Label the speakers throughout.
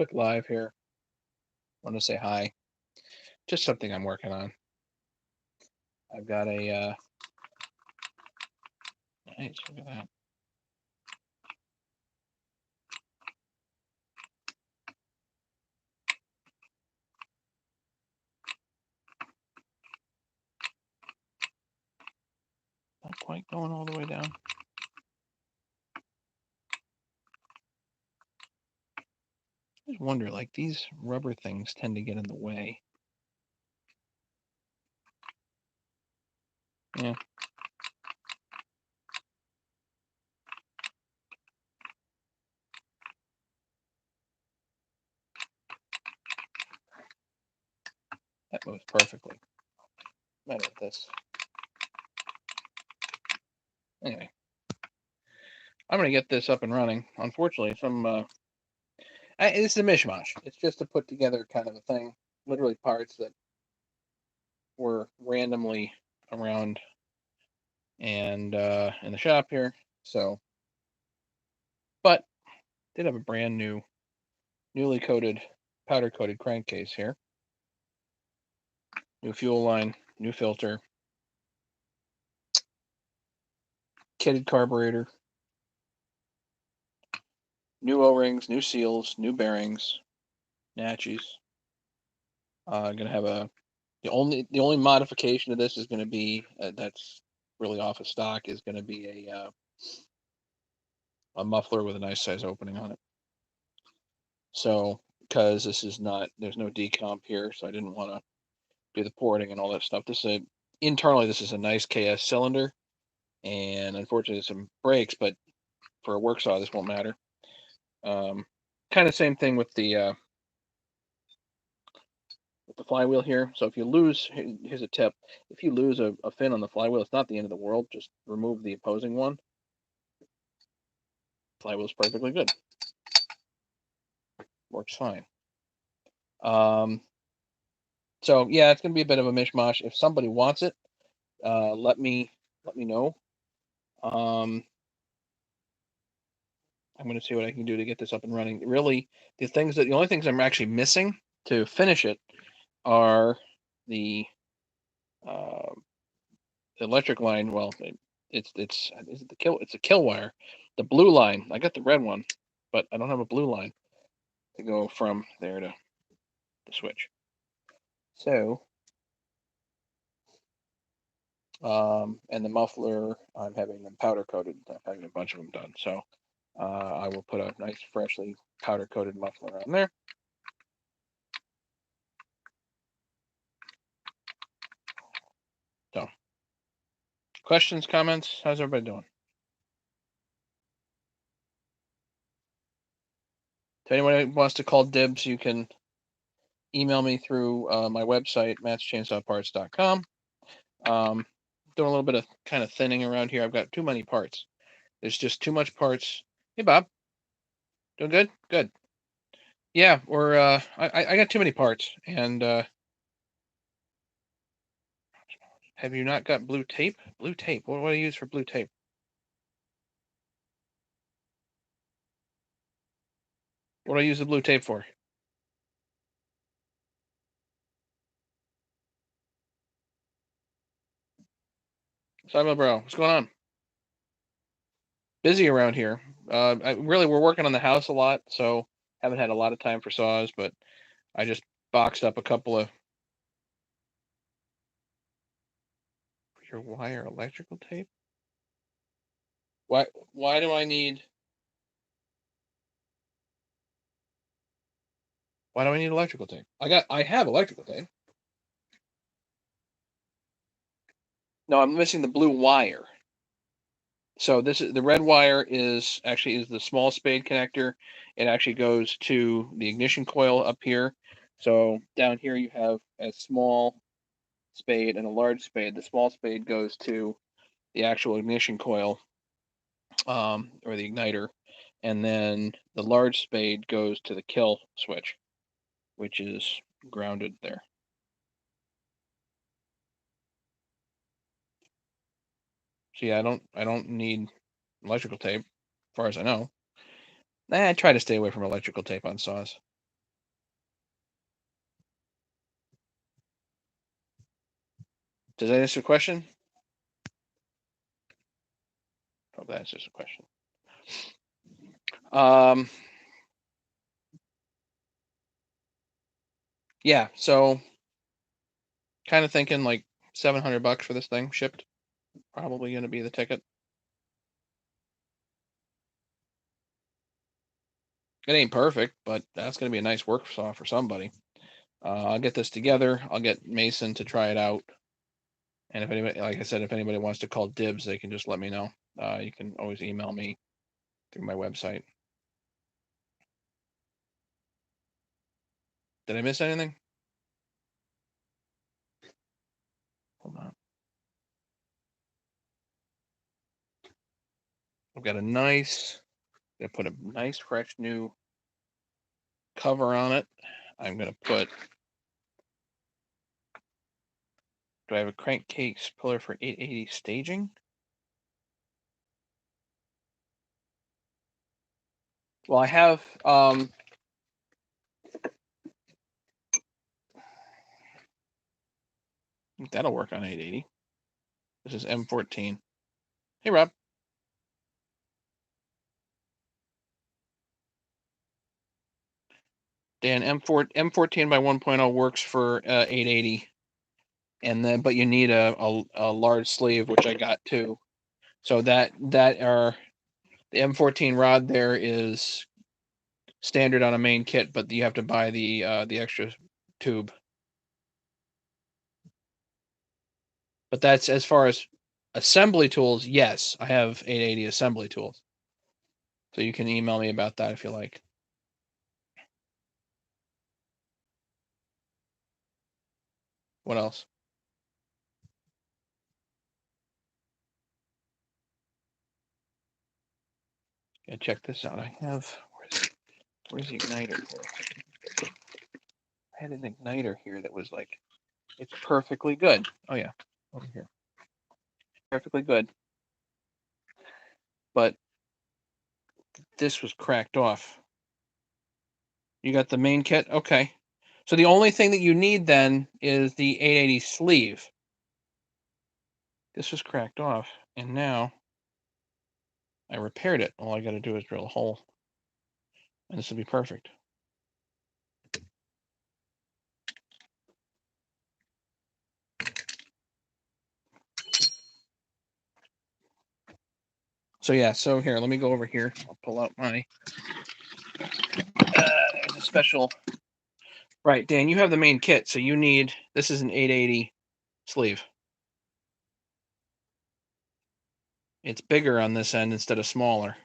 Speaker 1: quick live here. Want to say hi. Just something I'm working on. I've got a nice, look at that. Not quite going all the way down. I just wonder, like, these rubber things tend to get in the way. Yeah. That moves perfectly. Better at this. Anyway, I'm going to get this up and running. Unfortunately, it's a mishmash. It's just a put together kind of a thing. Literally parts that were randomly around and in the shop here. So, but did have a brand new, newly coated, powder coated crankcase here. New fuel line, new filter, kitted carburetor, new O-rings, new seals, new bearings, natchies. Gonna have the only modification to this is going to be that's really off of stock is going to be a muffler with a nice size opening on it. So because this is not, there's no decomp here, so I didn't want to do the porting and all that stuff. Internally this is a nice KS cylinder, and unfortunately there's some brakes, but for a work saw this won't matter. Kind of same thing with the flywheel here. So if you lose, here's a tip: if you lose a fin on the flywheel, it's not the end of the world. Just remove the opposing one. Flywheel's perfectly good. Works fine. So yeah, it's gonna be a bit of a mishmash. If somebody wants it, let me know. I'm gonna see what I can do to get this up and running. Really, the only things I'm actually missing to finish it are the electric line. Well, it's is it the kill? It's a kill wire. The blue line. I got the red one, but I don't have a blue line to go from there to the switch. So, and the muffler, I'm having them powder coated. I'm having a bunch of them done. So, I will put a nice freshly powder coated muffler on there. So, questions, comments? How's everybody doing? If anyone wants to call dibs, you can email me through my website, mattschainsawparts.com. Doing a little bit of kind of thinning around here. I've got too many parts. There's just too much parts. Hey, Bob. Doing good? Good. Yeah, I got too many parts. And have you not got blue tape? Blue tape. What do I use for blue tape? What do I use the blue tape for? Simon Bro, what's going on? Busy around here. We're working on the house a lot, so haven't had a lot of time for saws, but I just boxed up a couple of your wire electrical tape. Why do I need electrical tape? I have electrical tape. No, I'm missing the blue wire. So this is the red wire is the small spade connector. It actually goes to the ignition coil up here. So down here you have a small spade and a large spade. The small spade goes to the actual ignition coil, or the igniter, and then the large spade goes to the kill switch, which is grounded there. So yeah, I don't need electrical tape, as far as I know. I try to stay away from electrical tape on saws. Does that answer the question? Hope that answers the question. Yeah, so kind of thinking like $700 for this thing shipped. Probably going to be the ticket. It ain't perfect, but that's going to be a nice work saw for somebody. I'll get this together. I'll get Mason to try it out. And if anybody, like I said, if anybody wants to call dibs, they can just let me know. You can always email me through my website. Did I miss anything? Hold on. I've got a nice, I'm going to put a nice, fresh new cover on it. I'm going to put, do I have a crankcase pillar for 880 staging? Well, I have, that'll work on 880. This is M14. Hey, Rob. Dan, M14 by 1.0 works for 880. And then, but you need a large sleeve, which I got too. So that are the M14 rod there is standard on a main kit, but you have to buy the extra tube. But that's as far as assembly tools. Yes, I have 880 assembly tools. So you can email me about that if you like. What else? Yeah, check this out. I have where's the igniter here? I had an igniter here that was like it's perfectly good. Oh yeah, over here. Perfectly good. But this was cracked off. You got the main kit? Okay. So the only thing that you need then is the 880 sleeve. This was cracked off, and now I repaired it. All I got to do is drill a hole, and this will be perfect. So yeah, so here, let me go over here. I'll pull out my there's a special. Right, Dan, you have the main kit, so you need this is an 880 sleeve. It's bigger on this end instead of smaller.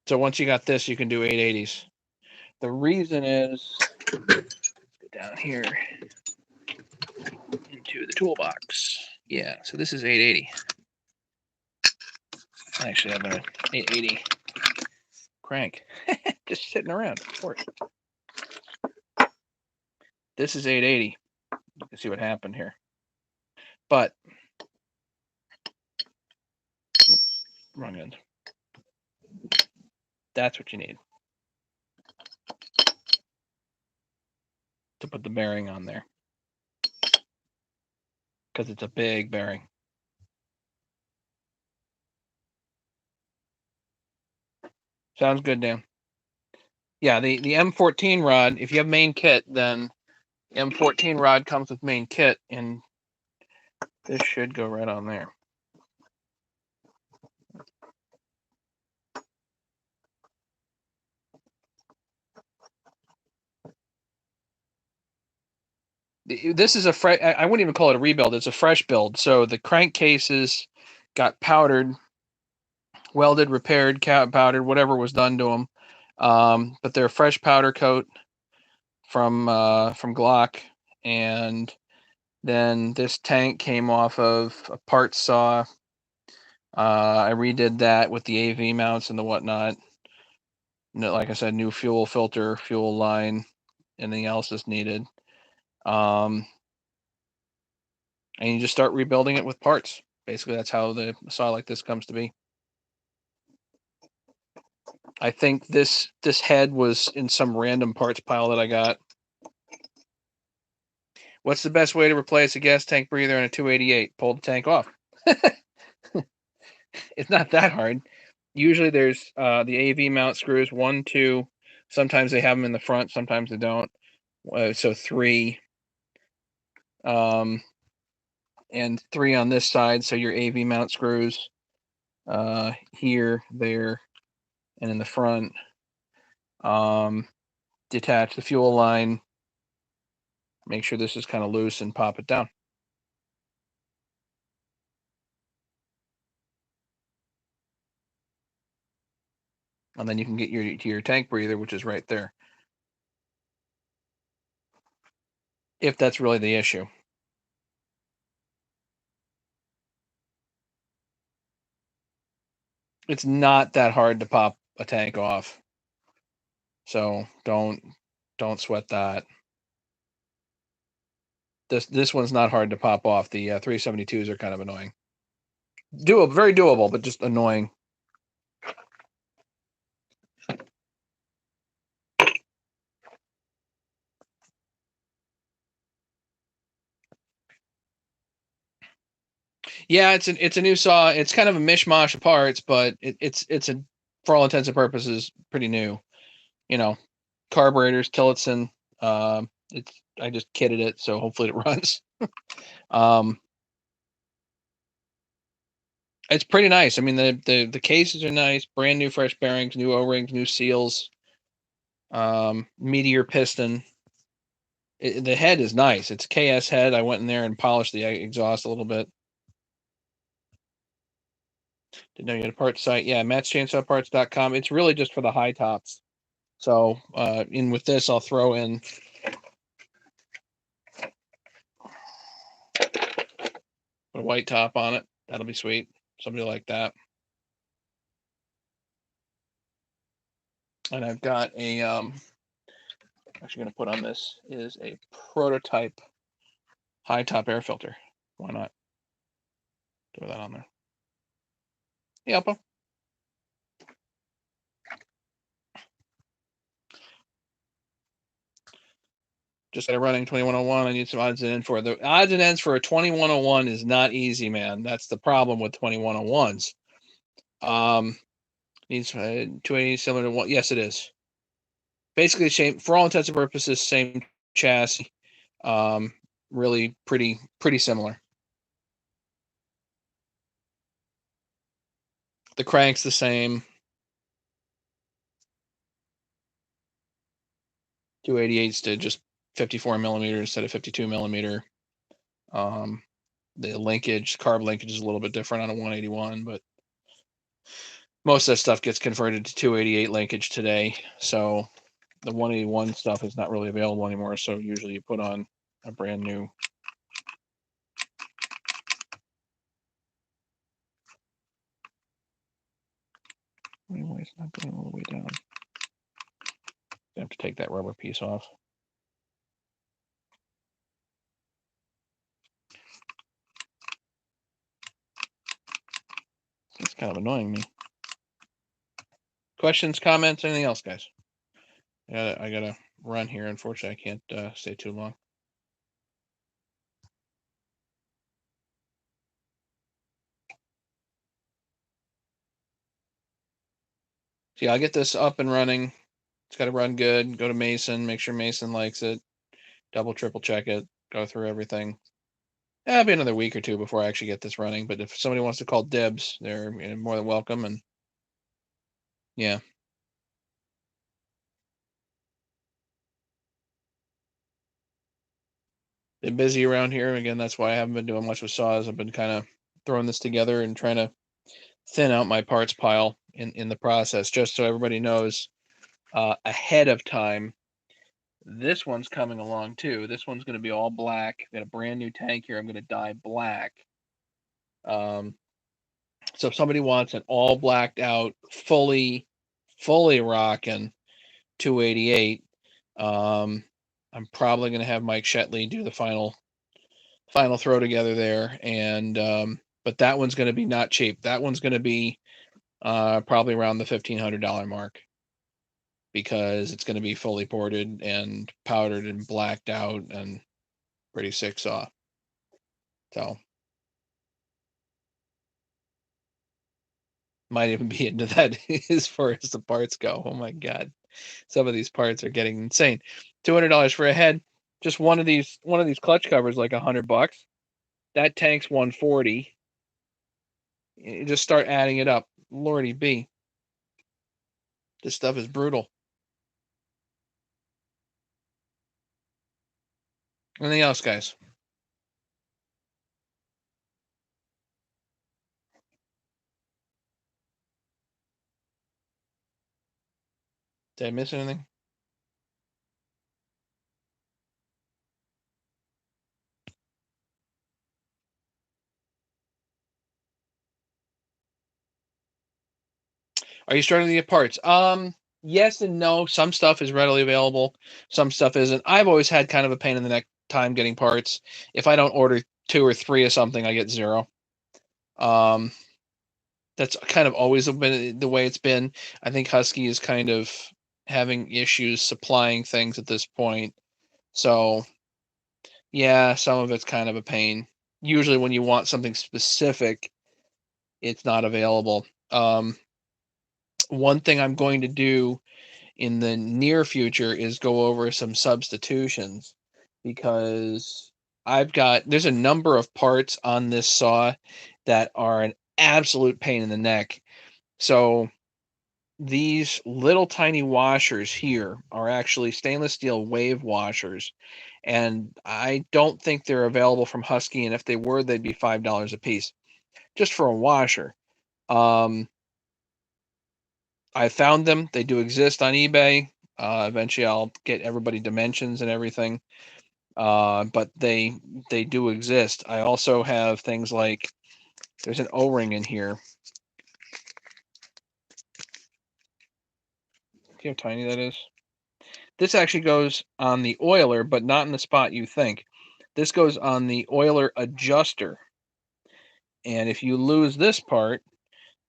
Speaker 1: So once you got this, you can do 880s. The reason is down here into the toolbox. Yeah, so this is 880. I actually have an 880 crank just sitting around, of course. This is 880. You can see what happened here. But wrong end. That's what you need to put the bearing on there. Because it's a big bearing. Sounds good, Dan. Yeah, the M14 rod, if you have main kit, then M14 rod comes with main kit, and this should go right on there. This is a fresh, I wouldn't even call it a rebuild, it's a fresh build. So the crankcases got powdered, welded, repaired, powdered, whatever was done to them. But they're a fresh powder coat from Glock, and then this tank came off of a part saw. I redid that with the AV mounts and the whatnot. Like I said, new fuel filter, fuel line, anything else is needed. And you just start rebuilding it with parts. Basically, that's how the saw like this comes to be. I think this head was in some random parts pile that I got. What's the best way to replace a gas tank breather on a 288? Pull the tank off. It's not that hard. Usually there's the AV mount screws, 1, 2. Sometimes they have them in the front, sometimes they don't. So 3, and 3 on this side. So your AV mount screws here, there, and in the front. Detach the fuel line. Make sure this is kind of loose and pop it down. And then you can get to your tank breather, which is right there. If that's really the issue. It's not that hard to pop a tank off. So don't sweat that. This one's not hard to pop off. The 372s are kind of annoying. Doable, very doable, but just annoying. Yeah, it's a new saw. It's kind of a mishmash of parts, but it's a, for all intents and purposes, pretty new. You know, carburetors, Tillotson. It's I just kitted it, so hopefully it runs. It's pretty nice. I mean, the cases are nice, brand new, fresh bearings, new O-rings, new seals. Meteor piston. The head is nice. It's a KS head. I went in there and polished the exhaust a little bit. Didn't know you had a parts site. Yeah, matchchainsawparts.com. It's really just for the high tops. So in with this, I'll throw in a white top on it. That'll be sweet. Somebody like that. And I've got a actually going to put on this is a prototype high top air filter. Why not throw that on there? Yep. Just got a running 2101. I need some odds and ends for it. The odds and ends for a 2101 is not easy, man. That's the problem with 2101s. Needs 280 similar to one. Yes, it is. Basically, same for all intents and purposes, same chassis. Really pretty similar. The crank's the same. 288s to just 54 millimeter instead of 52 millimeter. The linkage, carb linkage is a little bit different on a 181, but most of that stuff gets converted to 288 linkage today. So the 181 stuff is not really available anymore. So usually you put on a brand new. Anyway, it's not going all the way down. I have to take that rubber piece off. It's kind of annoying me. Questions, comments, anything else, guys? I gotta run here. Unfortunately, I can't stay too long. So yeah, I'll get this up and running. It's got to run good. Go to Mason, make sure Mason likes it. Double, triple check it. Go through everything. It'll be another week or two before I actually get this running. But if somebody wants to call dibs, they're more than welcome. And yeah, been busy around here. Again, that's why I haven't been doing much with saws. I've been kind of throwing this together and trying to thin out my parts pile in the process, just so everybody knows ahead of time. This one's coming along too. This one's going to be all black. Got a brand new tank here. I'm going to dye black. So if somebody wants an all blacked out, fully rocking 288, I'm probably going to have Mike Shetley do the final throw together there. And but that one's going to be not cheap. That one's going to be probably around the $1,500 mark, because it's going to be fully ported and powdered and blacked out and pretty sick saw. So might even be into that as far as the parts go. Oh my god, some of these parts are getting insane. $200 for a head. Just one of these clutch covers like $100. That tank's 140. You just start adding it up. Lordy B, this stuff is brutal. Anything else, guys? Did I miss anything? Are you starting to get parts? Yes and no. Some stuff is readily available. Some stuff isn't. I've always had kind of a pain in the neck time getting parts. If I don't order two or three of something, I get zero. Um, that's kind of always been the way it's been. I think Husky is kind of having issues supplying things at this point. So yeah, some of it's kind of a pain. Usually when you want something specific, it's not available. One thing I'm going to do in the near future is go over some substitutions, because there's a number of parts on this saw that are an absolute pain in the neck. So these little tiny washers here are actually stainless steel wave washers, and I don't think they're available from Husky, and if they were, they'd be $5 a piece just for a washer. Um, I found them. They do exist on eBay. Eventually, I'll get everybody dimensions and everything. But they do exist. I also have things like, there's an O-ring in here. See how tiny that is? This actually goes on the oiler, but not in the spot you think. This goes on the oiler adjuster. And if you lose this part,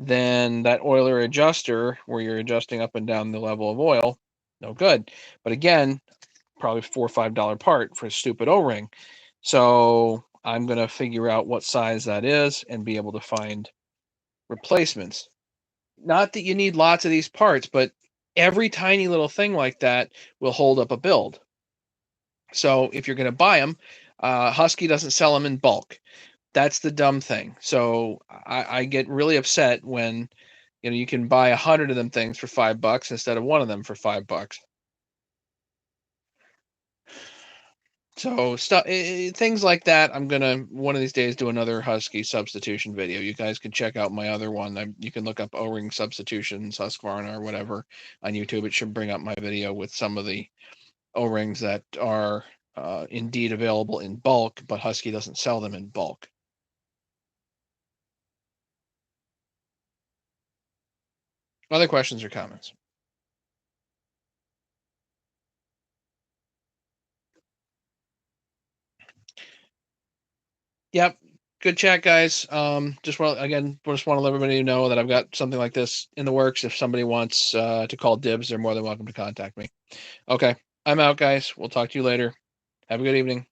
Speaker 1: then that oiler adjuster, where you're adjusting up and down the level of oil, no good. But again, probably $4 or $5 part for a stupid O-ring. So I'm going to figure out what size that is and be able to find replacements. Not that you need lots of these parts, but every tiny little thing like that will hold up a build. So if you're going to buy them, Husky doesn't sell them in bulk. That's the dumb thing. So I get really upset when you can buy 100 of them things for $5 instead of one of them for $5. So stuff, things like that. I'm gonna one of these days do another Husky substitution video. You guys can check out my other one. You can look up O-ring substitutions, Husqvarna or whatever on YouTube. It should bring up my video with some of the O-rings that are indeed available in bulk, but Husky doesn't sell them in bulk. Other questions or comments? Yep. Good chat, guys. Just want to let everybody know that I've got something like this in the works. If somebody wants to call dibs, they're more than welcome to contact me. Okay, I'm out, guys. We'll talk to you later. Have a good evening.